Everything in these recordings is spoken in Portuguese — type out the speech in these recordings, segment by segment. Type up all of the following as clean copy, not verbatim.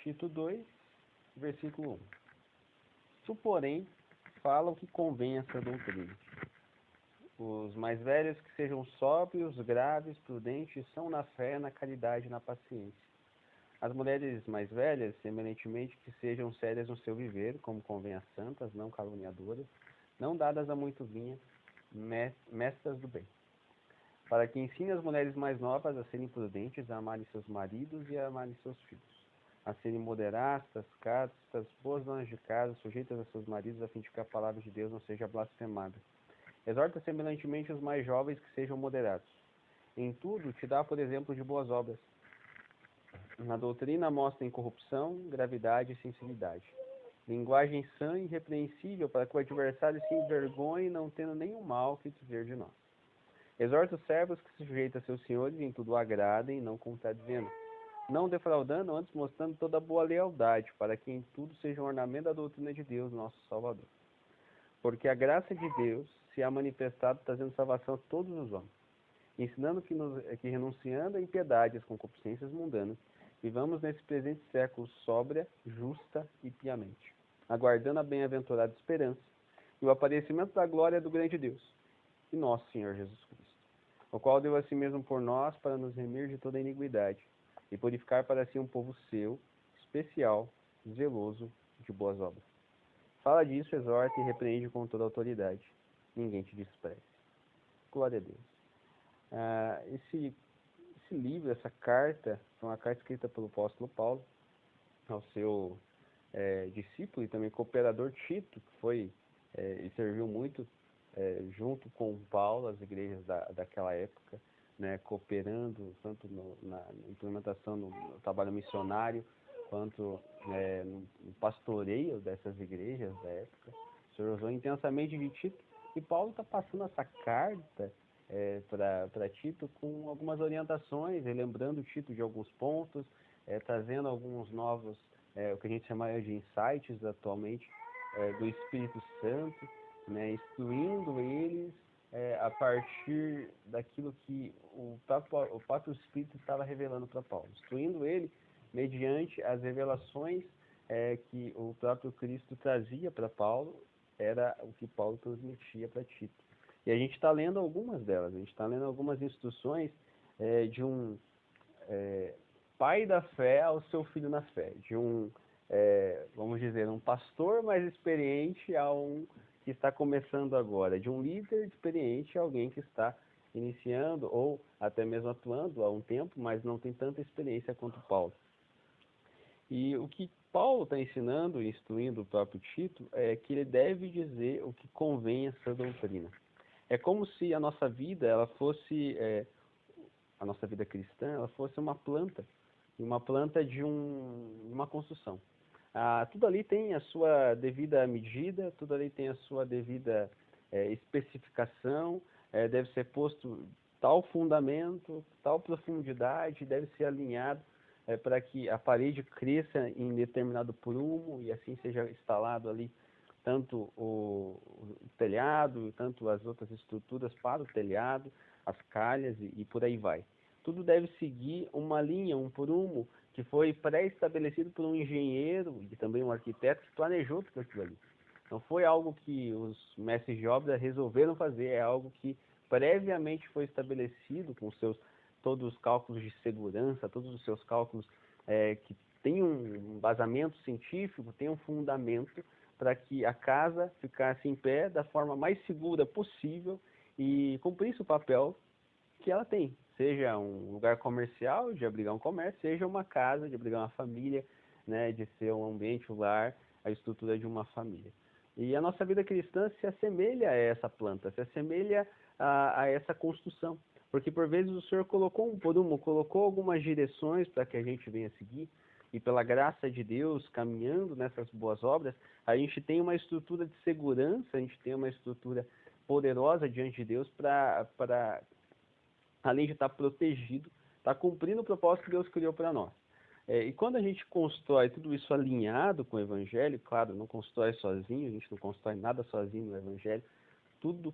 Tito 2, versículo 1. Tu, porém, fala o que convém a essa doutrina. Os mais velhos que sejam sóbrios, graves, prudentes, são na fé, na caridade e na paciência. As mulheres mais velhas, semelhantemente, que sejam sérias no seu viver, como convém a santas, não caluniadoras, não dadas a muito vinho, mestras do bem. Para que ensine as mulheres mais novas a serem prudentes, a amarem seus maridos e a amarem seus filhos, a serem moderadas, castas, boas donas de casa, sujeitas a seus maridos, a fim de que a palavra de Deus não seja blasfemada. Exorta semelhantemente os mais jovens que sejam moderados. Em tudo, te dá, por exemplo, de boas obras. Na doutrina mostra incorrupção, gravidade e sinceridade. Linguagem sã e irrepreensível, para que o adversário se envergonhe, não tendo nenhum mal que dizer de nós. Exorta os servos que se sujeitam a seus senhores e em tudo agradem, não contradizendo, não defraudando, antes mostrando toda a boa lealdade, para que em tudo seja um ornamento da doutrina de Deus, nosso Salvador. Porque a graça de Deus se há manifestado, trazendo salvação a todos os homens, ensinando que renunciando a impiedades, concupiscências mundanas, vivamos nesse presente século sóbria, justa e piamente, aguardando a bem-aventurada esperança e o aparecimento da glória do grande Deus e nosso Senhor Jesus Cristo, o qual deu a si mesmo por nós para nos remir de toda iniquidade e purificar para si um povo seu, especial, zeloso de boas obras. Fala disso, exorta e repreende com toda autoridade. Ninguém te despreze. Glória a Deus. Esse livro, essa carta, é uma carta escrita pelo apóstolo Paulo ao seu discípulo e também cooperador Tito, que foi e serviu muito junto com Paulo, as igrejas daquela época, né, cooperando tanto na implementação no trabalho missionário, quanto no pastoreio dessas igrejas da época. O Senhor usou intensamente de Tito, e Paulo está passando essa carta para Tito com algumas orientações, lembrando Tito de alguns pontos, trazendo alguns novos, o que a gente chama de insights atualmente, do Espírito Santo, né, instruindo eles a partir daquilo que o próprio Espírito estava revelando para Paulo, instruindo ele mediante as revelações que o próprio Cristo trazia para Paulo, era o que Paulo transmitia para Tito. E a gente está lendo algumas delas, a gente está lendo algumas instruções de um pai da fé ao seu filho na fé, de um, vamos dizer, um pastor mais experiente a um que está começando agora, de um líder experiente a alguém que está iniciando ou até mesmo atuando há um tempo, mas não tem tanta experiência quanto Paulo. E o que Paulo está ensinando e instruindo o próprio Tito é que ele deve dizer o que convém a essa doutrina. É como se a nossa vida, ela fosse, a nossa vida cristã, ela fosse uma planta de uma construção. Tudo ali tem a sua devida medida, tudo ali tem a sua devida especificação, deve ser posto tal fundamento, tal profundidade, deve ser alinhado para que a parede cresça em determinado prumo e assim seja instalado ali tanto o telhado, tanto as outras estruturas para o telhado, as calhas e por aí vai. Tudo deve seguir uma linha, um prumo que foi pré-estabelecido por um engenheiro e também um arquiteto que planejou tudo aquilo ali. Não foi algo que os mestres de obra resolveram fazer, é algo que previamente foi estabelecido com todos os cálculos de segurança, todos os seus cálculos que tem um embasamento científico, tem um fundamento para que a casa ficasse em pé da forma mais segura possível e cumprisse o papel que ela tem, seja um lugar comercial, de abrigar um comércio, seja uma casa, de abrigar uma família, né, de ser um ambiente, um lar, a estrutura de uma família. E a nossa vida cristã se assemelha a essa planta, se assemelha a essa construção, porque por vezes o Senhor colocou um prumo, colocou algumas direções para que a gente venha seguir, e pela graça de Deus, caminhando nessas boas obras, a gente tem uma estrutura de segurança, a gente tem uma estrutura poderosa diante de Deus para além de estar protegido, estar cumprindo o propósito que Deus criou para nós. E quando a gente constrói tudo isso alinhado com o Evangelho, claro, não constrói sozinho, a gente não constrói nada sozinho no Evangelho, tudo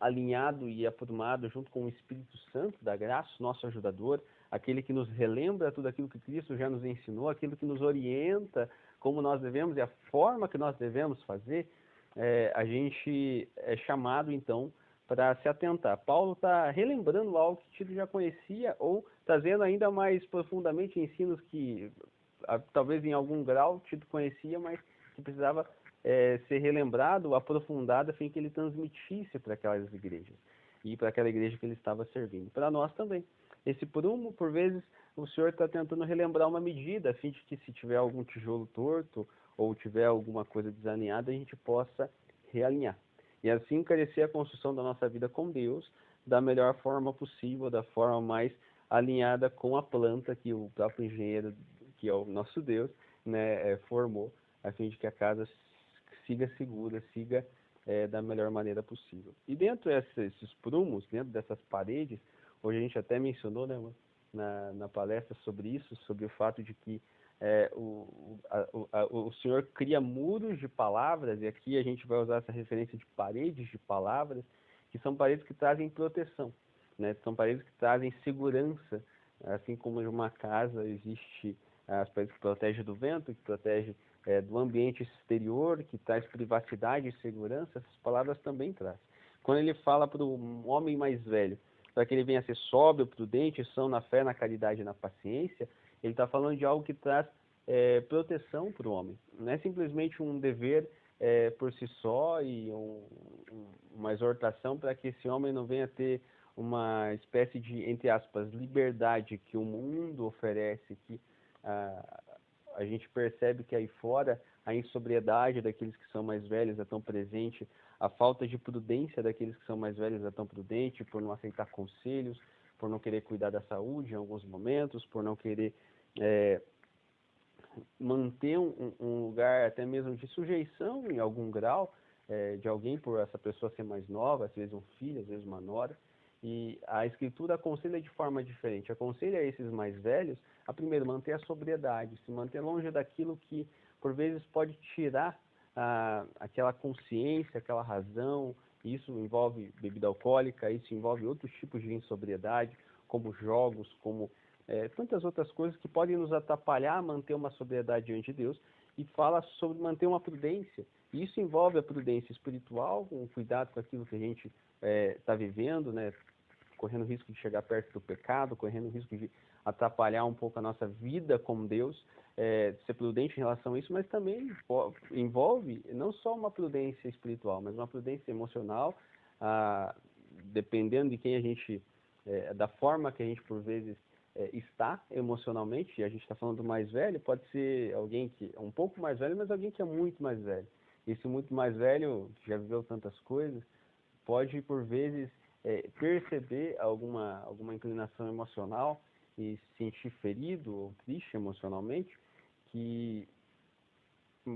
alinhado e aprumado junto com o Espírito Santo da graça, nosso ajudador, aquele que nos relembra tudo aquilo que Cristo já nos ensinou, aquilo que nos orienta como nós devemos e a forma que nós devemos fazer, a gente é chamado, então, para se atentar. Paulo está relembrando algo que Tito já conhecia ou trazendo ainda mais profundamente ensinos que talvez em algum grau Tito conhecia, mas que precisava ser relembrado, aprofundado, a fim que ele transmitisse para aquelas igrejas e para aquela igreja que ele estava servindo. Para nós também. Esse prumo, por vezes, o Senhor está tentando relembrar uma medida, a fim de que se tiver algum tijolo torto ou tiver alguma coisa desalinhada, a gente possa realinhar. E assim encarecer a construção da nossa vida com Deus da melhor forma possível, da forma mais alinhada com a planta que o próprio engenheiro, que é o nosso Deus, né, formou, a fim de que a casa siga segura, siga da melhor maneira possível. E dentro desses prumos, dentro dessas paredes, hoje a gente até mencionou, né, na palestra sobre isso, sobre o fato de que o Senhor cria muros de palavras, e aqui a gente vai usar essa referência de paredes de palavras, que são paredes que trazem proteção, né? São paredes que trazem segurança, assim como em uma casa existe as paredes que protegem do vento, que protegem do ambiente exterior, que traz privacidade e segurança, essas palavras também trazem. Quando ele fala para o homem mais velho, para que ele venha a ser sóbrio, prudente, são na fé, na caridade e na paciência, ele está falando de algo que traz proteção para o homem. Não é simplesmente um dever por si só e uma exortação para que esse homem não venha ter uma espécie de, entre aspas, liberdade que o mundo oferece, que a gente percebe que aí fora a insobriedade daqueles que são mais velhos é tão presente, a falta de prudência daqueles que são mais velhos é tão prudente, por não aceitar conselhos, por não querer cuidar da saúde em alguns momentos, por não querer manter um lugar até mesmo de sujeição em algum grau de alguém, por essa pessoa ser mais nova, às vezes um filho, às vezes uma nora. E a Escritura aconselha de forma diferente. Aconselha a esses mais velhos a, primeiro, manter a sobriedade, se manter longe daquilo que, por vezes, pode tirar aquela consciência, aquela razão. Isso envolve bebida alcoólica, isso envolve outros tipos de insobriedade, como jogos, como tantas outras coisas que podem nos atrapalhar a manter uma sobriedade diante de Deus, e fala sobre manter uma prudência. E isso envolve a prudência espiritual, um cuidado com aquilo que a gente está vivendo, né? Correndo o risco de chegar perto do pecado, correndo o risco de atrapalhar um pouco a nossa vida com Deus, ser prudente em relação a isso, mas também envolve não só uma prudência espiritual, mas uma prudência emocional, dependendo de quem a gente, da forma que a gente por vezes está emocionalmente. E a gente está falando do mais velho, pode ser alguém que é um pouco mais velho, mas alguém que é muito mais velho. Esse muito mais velho, que já viveu tantas coisas, pode por vezes perceber alguma inclinação emocional e se sentir ferido ou triste emocionalmente, que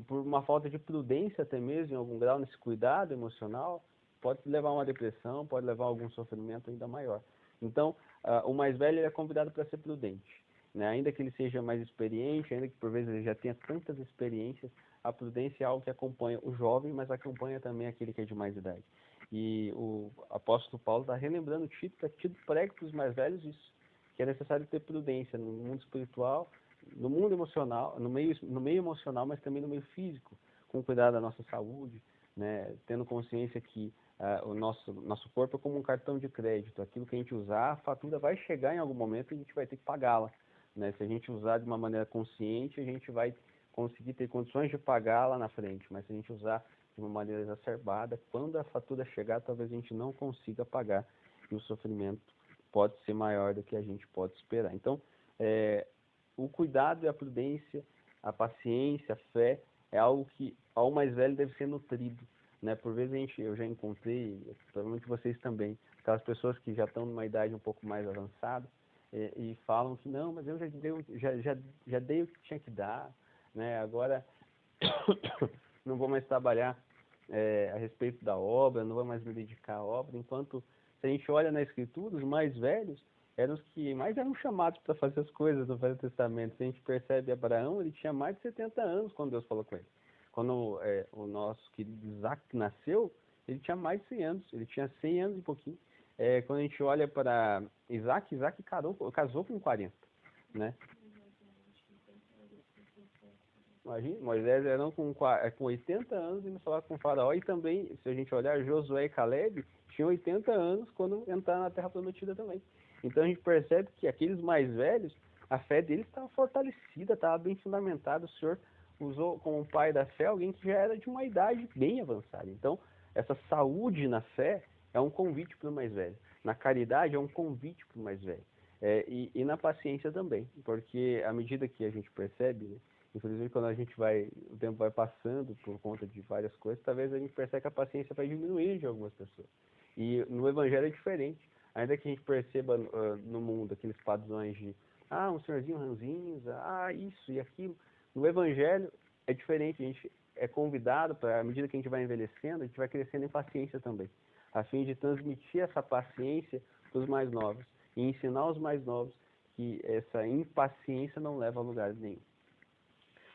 por uma falta de prudência até mesmo, em algum grau, nesse cuidado emocional, pode levar a uma depressão, pode levar a algum sofrimento ainda maior. Então, o mais velho é convidado para ser prudente, né? Ainda que ele seja mais experiente, ainda que por vezes ele já tenha tantas experiências, a prudência é algo que acompanha o jovem, mas acompanha também aquele que é de mais idade. E o apóstolo Paulo está relembrando Tito, para que Tito pregue para os mais velhos isso, que é necessário ter prudência no mundo espiritual, no mundo emocional, no meio emocional, mas também no meio físico, com cuidado da nossa saúde, né? Tendo consciência que o nosso corpo é como um cartão de crédito. Aquilo que a gente usar, a fatura vai chegar em algum momento e a gente vai ter que pagá-la, né? Se a gente usar de uma maneira consciente, a gente vai conseguir ter condições de pagar lá na frente. Mas se a gente usar de uma maneira exacerbada, quando a fatura chegar, talvez a gente não consiga pagar e o sofrimento pode ser maior do que a gente pode esperar. Então, o cuidado e a prudência, a paciência, a fé, é algo que ao mais velho deve ser nutrido, né? Por vezes eu já encontrei, provavelmente vocês também, aquelas pessoas que já estão numa idade um pouco mais avançada e falam que não, mas eu já dei o que tinha que dar, né? Agora não vou mais trabalhar a respeito da obra, não vou mais me dedicar à obra, enquanto se a gente olha na Escritura, os mais velhos eram os que mais eram chamados para fazer as coisas no Velho Testamento. Se a gente percebe Abraão, ele tinha mais de 70 anos quando Deus falou com ele. Quando o nosso querido Isaac nasceu, ele tinha mais de 100 anos, ele tinha 100 anos e pouquinho. quando a gente olha para Isaac casou com 40, né? Imagina, Moisés era com 80 anos indo falar com o faraó, e também, se a gente olhar, Josué e Caleb tinham 80 anos quando entraram na Terra Prometida também. Então a gente percebe que aqueles mais velhos, a fé deles estava fortalecida, estava bem fundamentada. O Senhor usou como pai da fé alguém que já era de uma idade bem avançada. Então, essa saúde na fé é um convite para o mais velho. Na caridade é um convite para o mais velho. E na paciência também, porque à medida que a gente percebe, né, infelizmente, quando o tempo vai passando por conta de várias coisas, talvez a gente perceba que a paciência vai diminuir de algumas pessoas. E no Evangelho é diferente. Ainda que a gente perceba no mundo aqueles padrões de, um senhorzinho ranzinhos, isso e aquilo. No Evangelho é diferente. A gente é convidado, à medida que a gente vai envelhecendo, a gente vai crescendo em paciência também, a fim de transmitir essa paciência para os mais novos e ensinar os mais novos que essa impaciência não leva a lugar nenhum.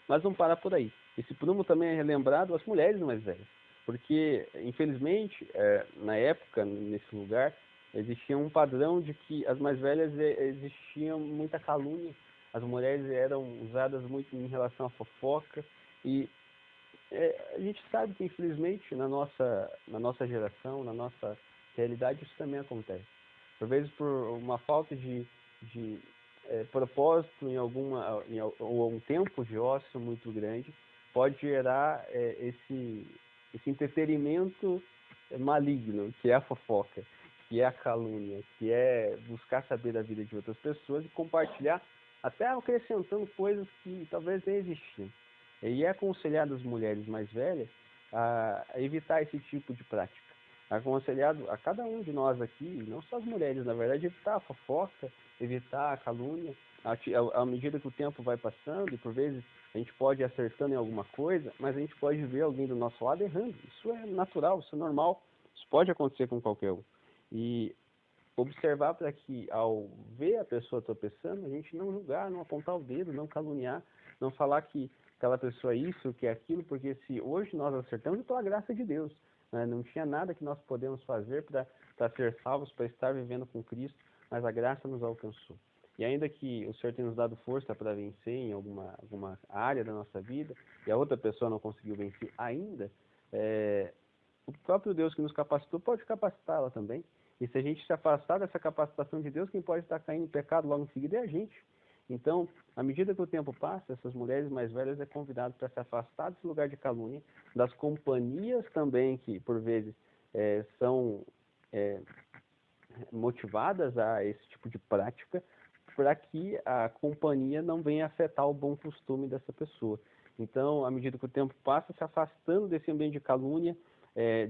Mas não para por aí. Esse prumo também é relembrado às mulheres mais velhas, porque, infelizmente, na época, nesse lugar, existia um padrão de que as mais velhas existia muita calúnia, as mulheres eram usadas muito em relação à fofoca, e a gente sabe que, infelizmente, na nossa geração, na nossa realidade, isso também acontece. Por vezes, por uma falta de propósito ou um tempo de ócio muito grande, pode gerar esse entretenimento maligno, que é a fofoca, que é a calúnia, que é buscar saber da vida de outras pessoas e compartilhar, até acrescentando coisas que talvez nem existiam. E é aconselhado as mulheres mais velhas a evitar esse tipo de prática. É aconselhado a cada um de nós aqui, não só as mulheres, na verdade, evitar a fofoca, evitar a calúnia, à medida que o tempo vai passando, e por vezes a gente pode ir acertando em alguma coisa, mas a gente pode ver alguém do nosso lado errando. Isso é natural, isso é normal, isso pode acontecer com qualquer um. E observar para que, ao ver a pessoa tropeçando, a gente não julgar, não apontar o dedo, não caluniar, não falar que aquela pessoa é isso, que é aquilo, porque se hoje nós acertamos, é pela graça de Deus. Né? Não tinha nada que nós podemos fazer para ser salvos, para estar vivendo com Cristo, mas a graça nos alcançou. E ainda que o Senhor tenha nos dado força para vencer em alguma área da nossa vida, e a outra pessoa não conseguiu vencer ainda, o próprio Deus que nos capacitou pode capacitá-la também. E se a gente se afastar dessa capacitação de Deus, quem pode estar caindo em pecado logo em seguida é a gente. Então, à medida que o tempo passa, essas mulheres mais velhas é convidado para se afastar desse lugar de calúnia, das companhias também que, por vezes, são motivadas a esse tipo de prática, para que a companhia não venha afetar o bom costume dessa pessoa. Então, à medida que o tempo passa, se afastando desse ambiente de calúnia,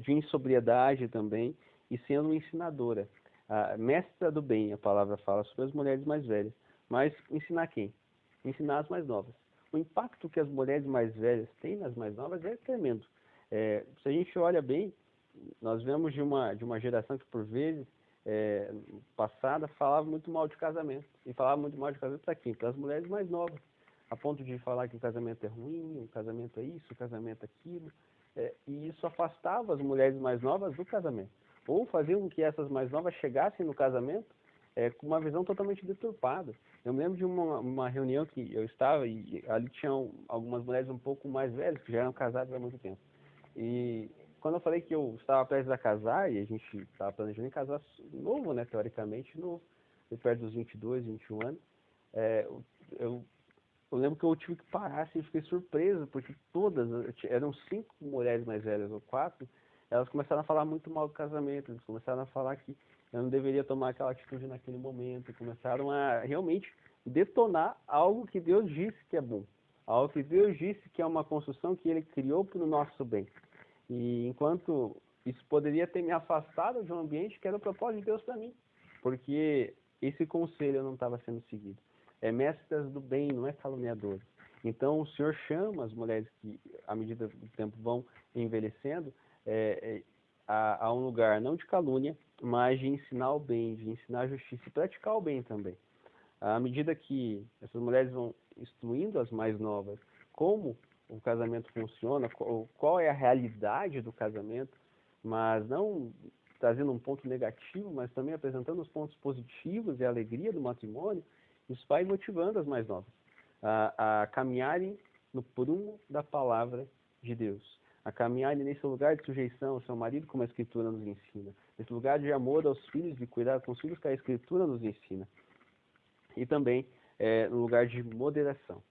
de insobriedade também, e sendo uma ensinadora. A mestra do bem, a palavra fala sobre as mulheres mais velhas. Mas ensinar quem? Ensinar as mais novas. O impacto que as mulheres mais velhas têm nas mais novas é tremendo. Se a gente olha bem, nós vemos de uma geração que, por vezes, passada, falava muito mal de casamento. E falava muito mal de casamento para quem? Para as mulheres mais novas. A ponto de falar que o casamento é ruim, o casamento é isso, o casamento é aquilo. E isso afastava as mulheres mais novas do casamento. Ou fazia com que essas mais novas chegassem no casamento com uma visão totalmente deturpada. Eu me lembro de uma reunião que eu estava e ali tinham algumas mulheres um pouco mais velhas, que já eram casadas há muito tempo. E quando eu falei que eu estava prestes a casar, e a gente estava planejando em casar novo, né, teoricamente novo, perto dos 22, 21 anos, eu lembro que eu tive que parar, assim, fiquei surpreso, porque todas, eram 5 mulheres mais velhas, ou 4, elas começaram a falar muito mal do casamento, eles começaram a falar que eu não deveria tomar aquela atitude naquele momento, começaram a realmente detonar algo que Deus disse que é bom, algo que Deus disse que é uma construção que Ele criou para o nosso bem. E enquanto isso poderia ter me afastado de um ambiente que era o propósito de Deus para mim, porque esse conselho não estava sendo seguido. Mestras do bem, não é caluniador. Então o Senhor chama as mulheres que, à medida do tempo vão envelhecendo, a um lugar não de calúnia, mas de ensinar o bem, de ensinar a justiça e praticar o bem também. À medida que essas mulheres vão instruindo as mais novas como o casamento funciona, qual é a realidade do casamento, mas não trazendo um ponto negativo, mas também apresentando os pontos positivos e a alegria do matrimônio, isso vai motivando as mais novas a caminharem no prumo da palavra de Deus, a caminharem nesse lugar de sujeição ao seu marido, como a Escritura nos ensina, nesse lugar de amor aos filhos, de cuidar com os filhos, que a Escritura nos ensina, e também no lugar de moderação.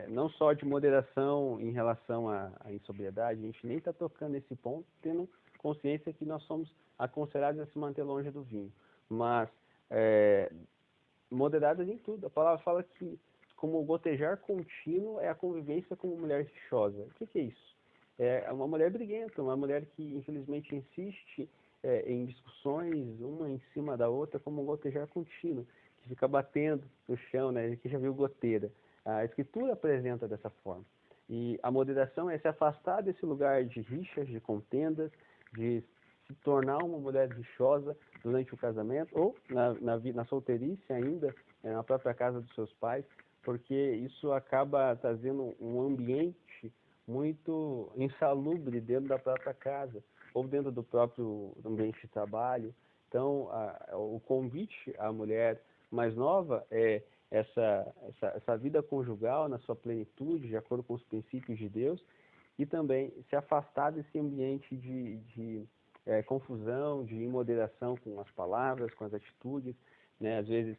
Não só de moderação em relação à insobriedade, a gente nem está tocando nesse ponto, tendo consciência que nós somos aconselhados a se manter longe do vinho, mas moderadas em tudo. A palavra fala que como o gotejar contínuo é a convivência com uma mulher rixosa. O que é isso? É uma mulher briguenta, uma mulher que infelizmente insiste em discussões, uma em cima da outra, como um gotejar contínuo, que fica batendo no chão, né? Que já viu goteira. A Escritura apresenta dessa forma. E a moderação é se afastar desse lugar de rixas, de contendas, de se tornar uma mulher rixosa durante o casamento ou na solteirice ainda, na própria casa dos seus pais, porque isso acaba trazendo um ambiente muito insalubre dentro da própria casa ou dentro do próprio ambiente de trabalho. Então, o convite à mulher mais nova é essa vida conjugal na sua plenitude, de acordo com os princípios de Deus, e também se afastar desse ambiente de confusão, de imoderação com as palavras, com as atitudes, né? Às vezes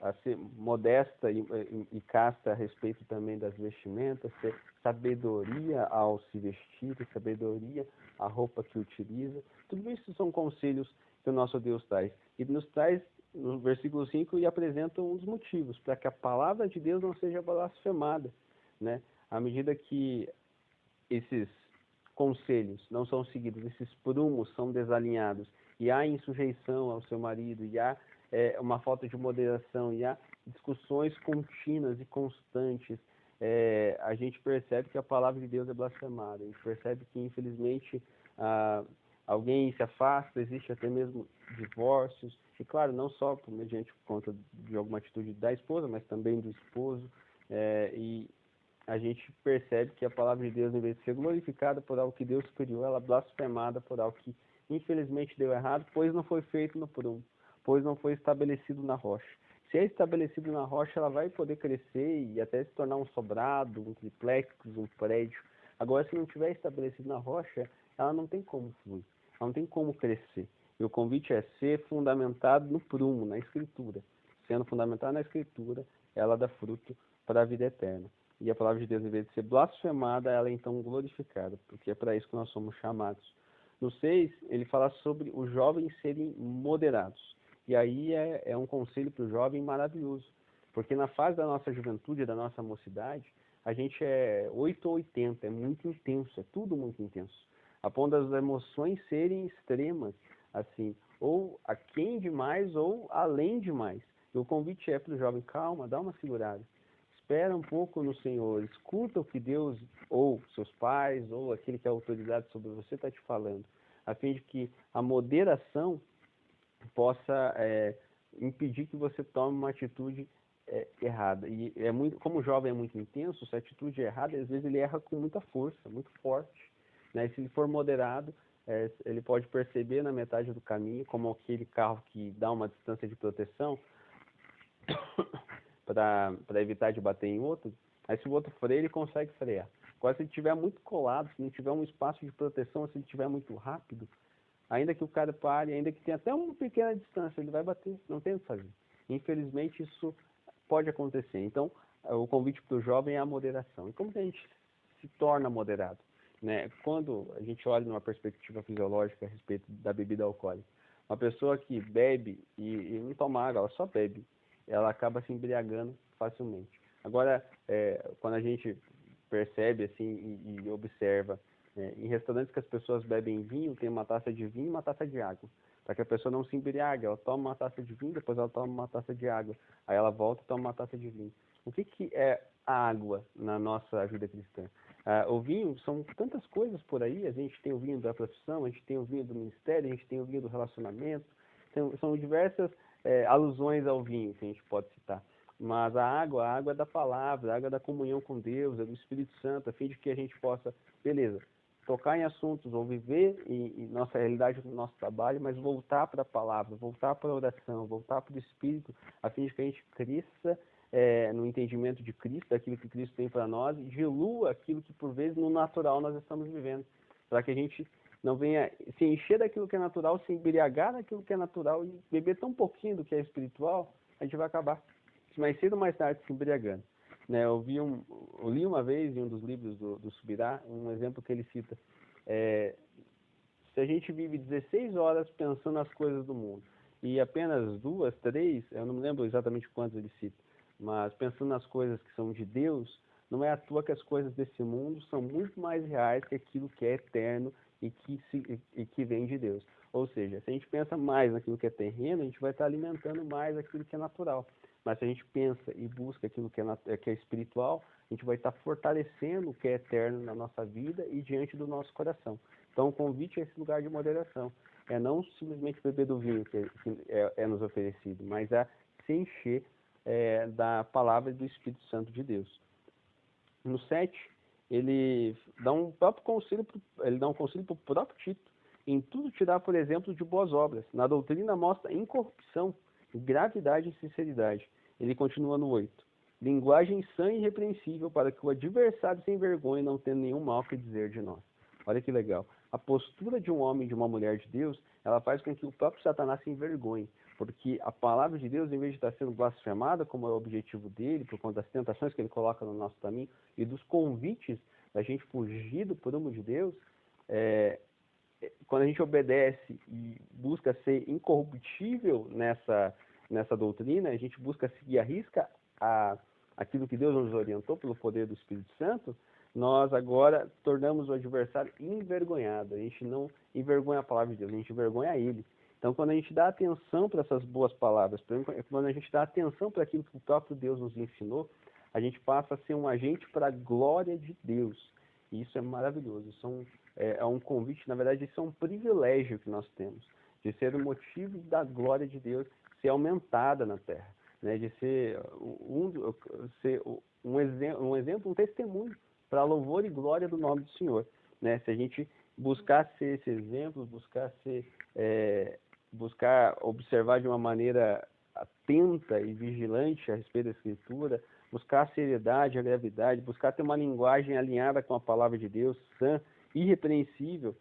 a ser modesta e casta a respeito também das vestimentas, ter sabedoria ao se vestir, ter sabedoria à roupa que utiliza. Tudo isso são conselhos que o nosso Deus traz. E nos traz, no versículo 5, e apresenta os motivos para que a palavra de Deus não seja blasfemada, né? À medida que esses conselhos não são seguidos, esses prumos são desalinhados, e há insujeição ao seu marido, e há uma falta de moderação, e há discussões contínuas e constantes, a gente percebe que a palavra de Deus é blasfemada, a gente percebe que, infelizmente, alguém se afasta, existe até mesmo divórcios, e claro, não só mediante por conta de alguma atitude da esposa, mas também do esposo, e a gente percebe que a palavra de Deus, em vez de ser glorificada por algo que Deus criou, ela é blasfemada por algo que infelizmente deu errado, pois não foi feito no prumo, pois não foi estabelecido na rocha. Se é estabelecido na rocha, ela vai poder crescer e até se tornar um sobrado, um triplex, um prédio. Agora, se não tiver estabelecido na rocha, ela não tem como fluir, ela não tem como crescer. E o convite é ser fundamentado no prumo, na Escritura. Sendo fundamentado na Escritura, ela dá fruto para a vida eterna. E a palavra de Deus, em vez de ser blasfemada, ela é então glorificada, porque é para isso que nós somos chamados. No 6, ele fala sobre os jovens serem moderados. E aí é um conselho para o jovem maravilhoso, porque na fase da nossa juventude, da nossa mocidade, a gente é 8 ou 80, é muito intenso, é tudo muito intenso. A ponto das emoções serem extremas, assim, ou aquém demais ou além demais. E o convite é para o jovem, calma, dá uma segurada. Espera um pouco no Senhor, escuta o que Deus, ou seus pais, ou aquele que é autoridade sobre você está te falando, a fim de que a moderação possa impedir que você tome uma atitude errada. E como o jovem é muito intenso, se a atitude é errada, às vezes ele erra com muita força, muito forte, né? E se ele for moderado, ele pode perceber na metade do caminho, como aquele carro que dá uma distância de proteção, para evitar de bater em outro, aí se o outro freia, ele consegue frear. Agora, se ele estiver muito colado, se não tiver um espaço de proteção, se ele estiver muito rápido, ainda que o cara pare, ainda que tenha até uma pequena distância, ele vai bater, não tem o que fazer. Infelizmente, isso pode acontecer. Então, o convite para o jovem é a moderação. E como que a gente se torna moderado? Né? Quando a gente olha numa perspectiva fisiológica a respeito da bebida alcoólica, uma pessoa que bebe e não toma água, ela só bebe, ela acaba se embriagando facilmente. Agora, quando a gente percebe assim e observa, em restaurantes que as pessoas bebem vinho, tem uma taça de vinho e uma taça de água. Para que a pessoa não se embriague, ela toma uma taça de vinho, depois ela toma uma taça de água. Aí ela volta e toma uma taça de vinho. O que é a água na nossa vida cristã? O vinho são tantas coisas por aí. A gente tem o vinho da profissão, a gente tem o vinho do ministério, a gente tem o vinho do relacionamento. São diversas alusões ao vinho que a gente pode citar. Mas a água é da palavra, a água é da comunhão com Deus, é do Espírito Santo, a fim de que a gente possa, beleza, tocar em assuntos ou viver em nossa realidade no nosso trabalho, mas voltar para a palavra, voltar para a oração, voltar para o Espírito, a fim de que a gente cresça no entendimento de Cristo, daquilo que Cristo tem para nós, e dilua aquilo que por vezes no natural nós estamos vivendo, para que a gente não venha se encher daquilo que é natural, se embriagar daquilo que é natural e beber tão pouquinho do que é espiritual, a gente vai acabar mais cedo ou mais tarde se embriagando. Né, eu li uma vez em um dos livros do Subirá, um exemplo que ele cita. Se a gente vive 16 horas pensando nas coisas do mundo e apenas 2, 3, eu não me lembro exatamente quantos ele cita, mas pensando nas coisas que são de Deus, não é à toa que as coisas desse mundo são muito mais reais que aquilo que é eterno e que vem de Deus. Ou seja, se a gente pensa mais naquilo que é terreno, a gente vai estar alimentando mais aquilo que é natural. Mas se a gente pensa e busca aquilo que é espiritual, a gente vai estar fortalecendo o que é eterno na nossa vida e diante do nosso coração. Então, o convite é esse lugar de moderação. É não simplesmente beber do vinho que é nos oferecido, mas é se encher da palavra e do Espírito Santo de Deus. No 7, ele dá um conselho para o próprio Tito. Em tudo te dá, por exemplo, de boas obras. Na doutrina mostra incorrupção, gravidade e sinceridade. Ele continua no 8. Linguagem sã e irrepreensível para que o adversário sem vergonha não tenha nenhum mal que dizer de nós. Olha que legal. A postura de um homem e de uma mulher de Deus, ela faz com que o próprio Satanás se envergonhe. Porque a palavra de Deus, em vez de estar sendo blasfemada, como é o objetivo dele, por conta das tentações que ele coloca no nosso caminho, e dos convites da gente fugir do prumo de Deus, quando a gente obedece e busca ser incorruptível nessa doutrina, a gente busca seguir à risca aquilo que Deus nos orientou pelo poder do Espírito Santo, nós agora tornamos o adversário envergonhado. A gente não envergonha a palavra de Deus, a gente envergonha ele. Então, quando a gente dá atenção para essas boas palavras, quando a gente dá atenção para aquilo que o próprio Deus nos ensinou, a gente passa a ser um agente para a glória de Deus. E isso é maravilhoso. Isso é um convite, na verdade, isso é um privilégio que nós temos, de ser o motivo da glória de Deus ser aumentada na terra, né? De ser um exemplo, um testemunho para louvor e glória do nome do Senhor. Né? Se a gente buscar ser esse exemplo, buscar observar de uma maneira atenta e vigilante a respeito da Escritura, buscar a seriedade, a gravidade, buscar ter uma linguagem alinhada com a palavra de Deus, sã, irrepreensível,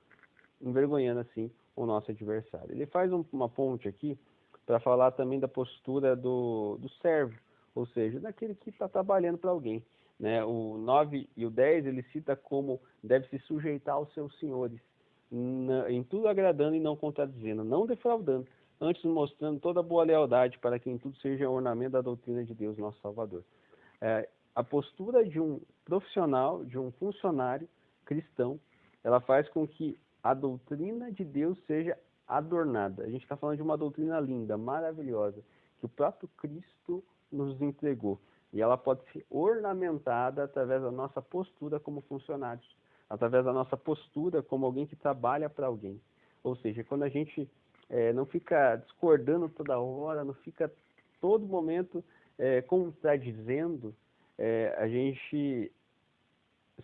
envergonhando assim o nosso adversário. Ele faz uma ponte aqui para falar também da postura do servo, ou seja, daquele que está trabalhando para alguém. Né? O 9 e o 10 ele cita como deve se sujeitar aos seus senhores, em tudo agradando e não contradizendo, não defraudando, antes mostrando toda a boa lealdade para que em tudo seja ornamento da doutrina de Deus, nosso Salvador. A postura de um profissional, de um funcionário cristão, ela faz com que a doutrina de Deus seja adornada. A gente está falando de uma doutrina linda, maravilhosa, que o próprio Cristo nos entregou. E ela pode ser ornamentada através da nossa postura como funcionários, através da nossa postura como alguém que trabalha para alguém. Ou seja, quando a gente não fica discordando toda hora, não fica todo momento contradizendo, a gente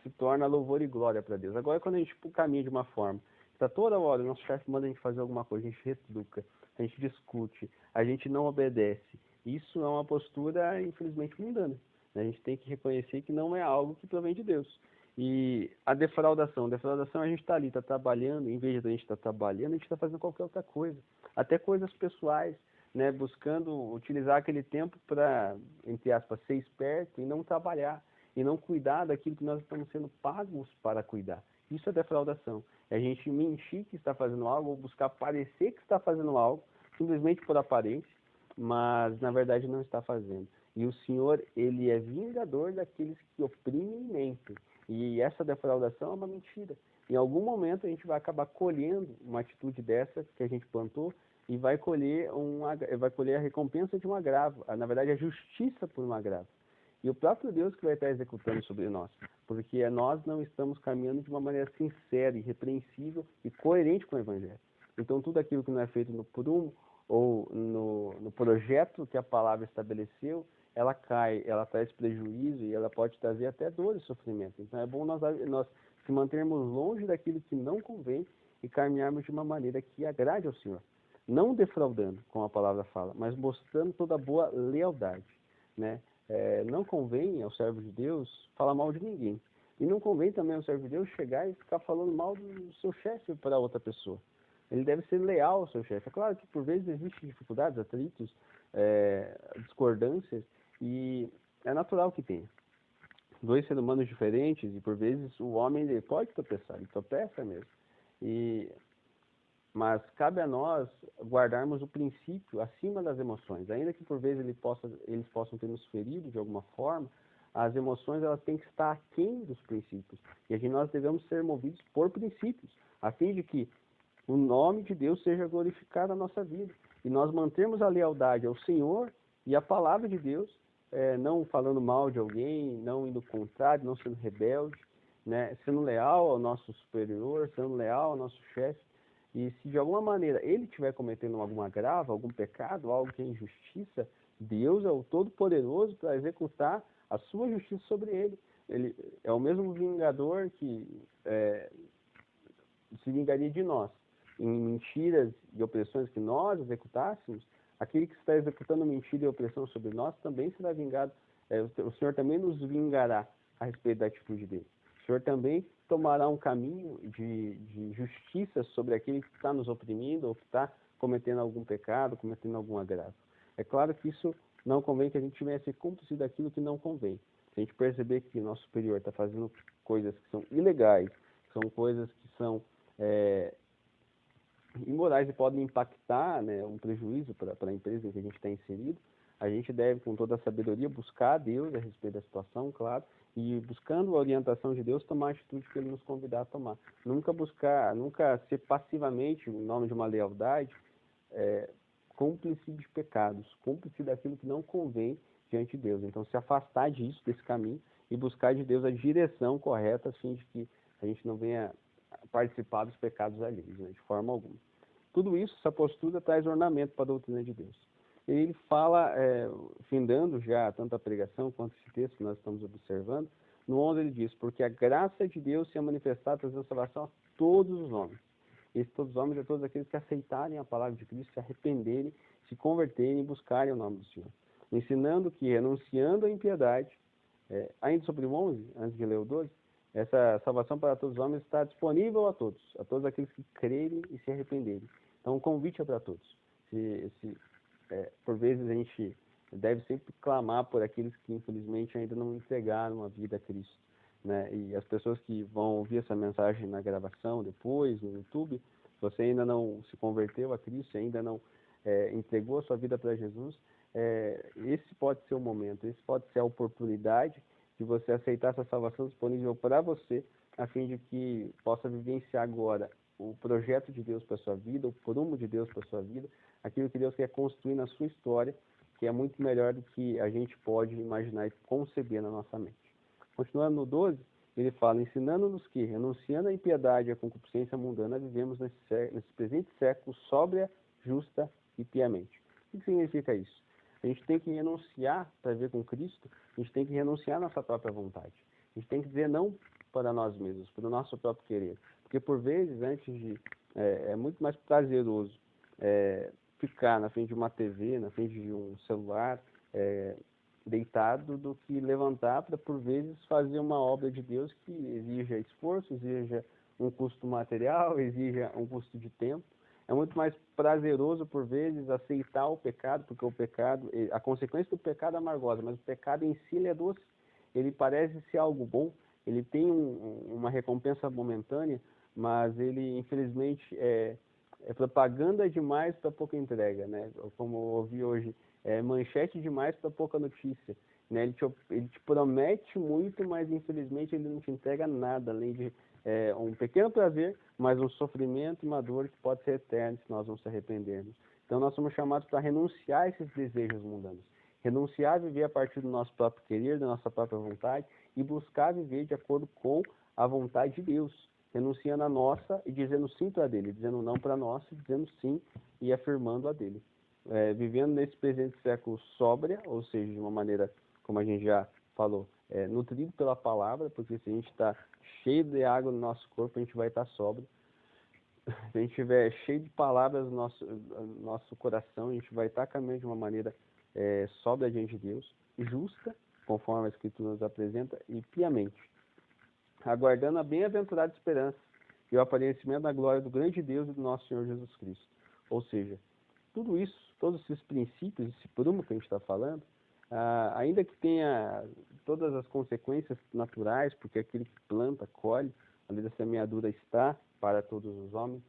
se torna louvor e glória para Deus. Agora, quando a gente caminha de uma forma, está toda hora, o nosso chefe manda a gente fazer alguma coisa, a gente retruca, a gente discute, a gente não obedece. Isso é uma postura, infelizmente, mundana. A gente tem que reconhecer que não é algo que provém de Deus. E a defraudação a gente está ali, está trabalhando, em vez de a gente estar trabalhando, a gente está fazendo qualquer outra coisa. Até coisas pessoais, né, buscando utilizar aquele tempo para, entre aspas, ser esperto e não trabalhar, e não cuidar daquilo que nós estamos sendo pagos para cuidar. Isso é defraudação. É a gente mentir que está fazendo algo, ou buscar parecer que está fazendo algo, simplesmente por aparência, mas na verdade não está fazendo. E o Senhor, ele é vingador daqueles que oprimem e mentem. E essa defraudação é uma mentira. Em algum momento a gente vai acabar colhendo uma atitude dessa que a gente plantou e vai colher a recompensa de um agravo. Na verdade, a justiça por um agravo. E o próprio Deus que vai estar executando sobre nós. Porque nós não estamos caminhando de uma maneira sincera, irrepreensível e coerente com o Evangelho. Então, tudo aquilo que não é feito no prumo ou no projeto que a palavra estabeleceu, ela cai, ela traz prejuízo e ela pode trazer até dor e sofrimento. Então é bom nós se mantermos longe daquilo que não convém e caminharmos de uma maneira que agrade ao Senhor. Não defraudando, como a palavra fala, mas mostrando toda a boa lealdade, né? Não convém ao servo de Deus falar mal de ninguém. E não convém também ao servo de Deus chegar e ficar falando mal do seu chefe para outra pessoa. Ele deve ser leal ao seu chefe. É claro que por vezes existem dificuldades, atritos, discordâncias, e é natural que tenha. Dois seres humanos diferentes, e por vezes o homem ele pode tropeçar, ele tropeça mesmo. Mas cabe a nós guardarmos o princípio acima das emoções. Ainda que por vezes eles possam ter nos ferido de alguma forma, as emoções elas têm que estar aquém dos princípios. E nós devemos ser movidos por princípios, a fim de que o nome de Deus seja glorificado na nossa vida. E nós mantermos a lealdade ao Senhor e à palavra de Deus, não falando mal de alguém, não indo contrário, não sendo rebelde, né? Sendo leal ao nosso superior, sendo leal ao nosso chefe. E se de alguma maneira ele estiver cometendo algum agravo, algum pecado, algo que é injustiça, Deus é o Todo-Poderoso para executar a sua justiça sobre ele. Ele é o mesmo vingador que se vingaria de nós. Em mentiras e opressões que nós executássemos, aquele que está executando mentira e opressão sobre nós também será vingado. O Senhor também nos vingará a respeito da atitude dele. O Senhor também tomará um caminho de justiça sobre aquele que está nos oprimindo ou que está cometendo algum pecado, cometendo algum agravo. É claro que isso não convém que a gente venha a ser cúmplice daquilo que não convém. Se a gente perceber que nosso superior está fazendo coisas que são ilegais, são coisas que são imorais e podem impactar, né, um prejuízo para a empresa em que a gente está inserido, a gente deve, com toda a sabedoria, buscar a Deus a respeito da situação, claro, e buscando a orientação de Deus, tomar a atitude que Ele nos convidar a tomar. Nunca ser passivamente, em nome de uma lealdade, cúmplice de pecados, cúmplice daquilo que não convém diante de Deus. Então, se afastar disso, desse caminho, e buscar de Deus a direção correta, a fim de que a gente não venha participar dos pecados alheios, né, de forma alguma. Tudo isso, essa postura, traz ornamento para a doutrina de Deus. E ele fala, findando já tanto a pregação quanto esse texto que nós estamos observando, no 11 ele diz, porque a graça de Deus se é manifestada trazendo salvação a todos os homens. Esses todos os homens é todos aqueles que aceitarem a palavra de Cristo, se arrependerem, se converterem e buscarem o nome do Senhor. Ensinando que, renunciando à impiedade, ainda sobre o 11, antes de ler o 12, essa salvação para todos os homens está disponível a todos aqueles que crerem e se arrependerem. Então, o convite é para todos. Por vezes a gente deve sempre clamar por aqueles que infelizmente ainda não entregaram a vida a Cristo, né? E as pessoas que vão ouvir essa mensagem na gravação depois, no YouTube, se você ainda não se converteu a Cristo, ainda não entregou a sua vida para Jesus, esse pode ser o momento, esse pode ser a oportunidade de você aceitar essa salvação disponível para você, a fim de que possa vivenciar agora o projeto de Deus para a sua vida, o prumo de Deus para a sua vida, aquilo que Deus quer construir na sua história, que é muito melhor do que a gente pode imaginar e conceber na nossa mente. Continuando no 12, ele fala, ensinando-nos que, renunciando à impiedade e à concupiscência mundana, vivemos nesse presente século sóbria, justa e piamente. O que significa isso? A gente tem que renunciar para viver com Cristo, a gente tem que renunciar à nossa própria vontade. A gente tem que dizer não para nós mesmos, para o nosso próprio querer. Porque por vezes, é muito mais prazeroso ficar na frente de uma TV, na frente de um celular, deitado, do que levantar para, por vezes, fazer uma obra de Deus que exija esforço, exija um custo material, exija um custo de tempo. É muito mais prazeroso, por vezes, aceitar o pecado, porque o pecado, a consequência do pecado é amargosa, mas o pecado em si ele é doce. Ele parece ser algo bom, ele tem uma recompensa momentânea, mas ele, infelizmente, é propaganda demais para pouca entrega, né? Como eu ouvi hoje, manchete demais para pouca notícia, né? Ele te promete muito, mas infelizmente ele não te entrega nada, além de um pequeno prazer, mas um sofrimento e uma dor que pode ser eterno se nós não se arrependermos. Então nós somos chamados para renunciar a esses desejos mundanos, renunciar a viver a partir do nosso próprio querer, da nossa própria vontade, e buscar viver de acordo com a vontade de Deus, renunciando a nossa e dizendo sim para a dele, dizendo não para a nossa, dizendo sim e afirmando a dele. vivendo nesse presente século sóbria, ou seja, de uma maneira, como a gente já falou, nutrido pela palavra, porque se a gente está cheio de água no nosso corpo, a gente vai estar sóbrio. Se a gente estiver cheio de palavras no nosso coração, a gente vai estar caminhando de uma maneira sóbria diante de Deus, justa, conforme a Escritura nos apresenta, e piamente, aguardando a bem-aventurada esperança e o aparecimento da glória do grande Deus e do nosso Senhor Jesus Cristo. Ou seja, tudo isso, todos esses princípios, esse prumo que a gente está falando, ainda que tenha todas as consequências naturais, porque aquele que planta, colhe, a lei da semeadura está para todos os homens,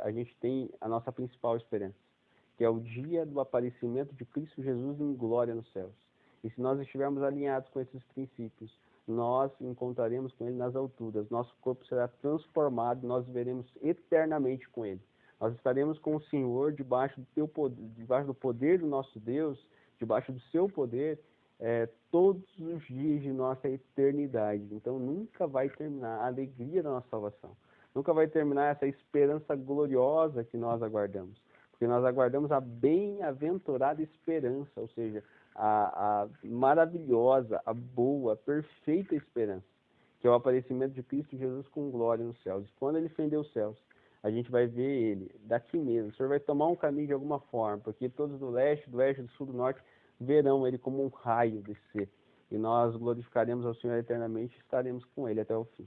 a gente tem a nossa principal esperança, que é o dia do aparecimento de Cristo Jesus em glória nos céus. E se nós estivermos alinhados com esses princípios, nós encontraremos com Ele nas alturas, nosso corpo será transformado, nós viveremos eternamente com Ele. Nós estaremos com o Senhor debaixo do poder do nosso Deus, debaixo do seu poder, todos os dias de nossa eternidade. Então nunca vai terminar a alegria da nossa salvação. Nunca vai terminar essa esperança gloriosa que nós aguardamos. Porque nós aguardamos a bem-aventurada esperança, ou seja, a maravilhosa, a boa, a perfeita esperança, que é o aparecimento de Cristo Jesus com glória nos céus. E quando Ele fender os céus, a gente vai ver Ele daqui mesmo. O Senhor vai tomar um caminho de alguma forma, porque todos do leste, do oeste, do sul, do norte verão Ele como um raio descer. E nós glorificaremos ao Senhor eternamente e estaremos com Ele até o fim.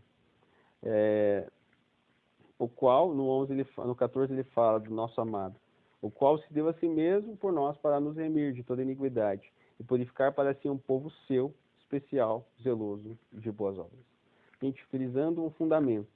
O qual, no 14, ele fala do nosso amado, o qual se deu a si mesmo por nós para nos remir de toda iniquidade e purificar para si um povo seu, especial, zeloso de boas obras. Gente, frisando um fundamento.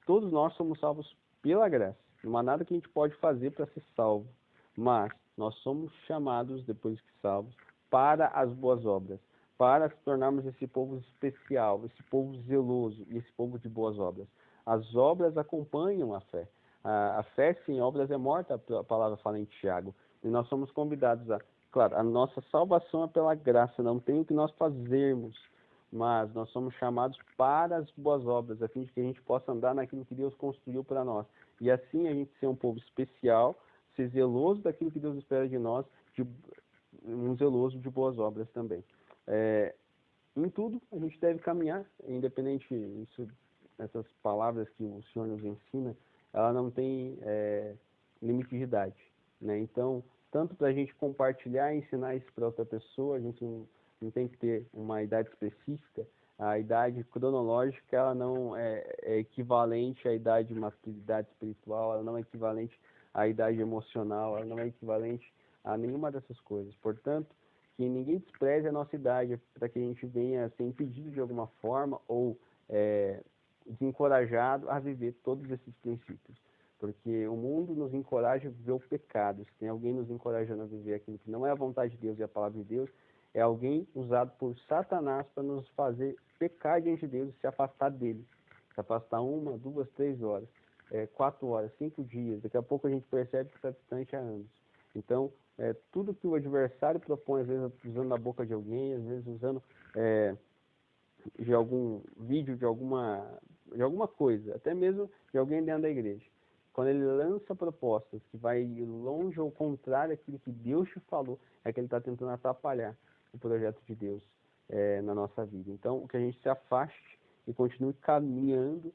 Todos nós somos salvos pela graça. Não há nada que a gente pode fazer para ser salvo. Mas nós somos chamados, depois que salvos, para as boas obras. Para se tornarmos esse povo especial, esse povo zeloso e esse povo de boas obras. As obras acompanham a fé. A fé sem obras é morta, a palavra fala em Tiago. E nós somos convidados claro, a nossa salvação é pela graça, não tem o que nós fazermos. Mas nós somos chamados para as boas obras, a fim de que a gente possa andar naquilo que Deus construiu para nós. E assim a gente ser um povo especial, ser zeloso daquilo que Deus espera de nós, um zeloso de boas obras também. Em tudo, a gente deve caminhar, independente essas palavras que o Senhor nos ensina, ela não tem limite de idade, né? Então, tanto para a gente compartilhar e ensinar isso para outra pessoa, a gente não tem que ter uma idade específica. A idade cronológica ela não é equivalente à idade de maturidade espiritual, ela não é equivalente à idade emocional, ela não é equivalente a nenhuma dessas coisas. Portanto, que ninguém despreze a nossa idade para que a gente venha ser impedido de alguma forma ou desencorajado a viver todos esses princípios. Porque o mundo nos encoraja a viver o pecado. Se tem alguém nos encorajando a viver aquilo que não é a vontade de Deus e a palavra de Deus, é alguém usado por Satanás para nos fazer pecar diante de Deus e se afastar dele. Se afastar 1, 2, 3 horas, 4 horas, 5 dias. Daqui a pouco a gente percebe que está distante há anos. Então, tudo que o adversário propõe, às vezes usando a boca de alguém, às vezes usando de algum vídeo, de alguma coisa, até mesmo de alguém dentro da igreja. Quando ele lança propostas que vai longe ou contrário àquilo que Deus te falou, é que ele está tentando atrapalhar o projeto de Deus na nossa vida. Então, que a gente se afaste e continue caminhando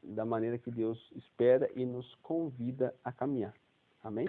da maneira que Deus espera e nos convida a caminhar. Amém?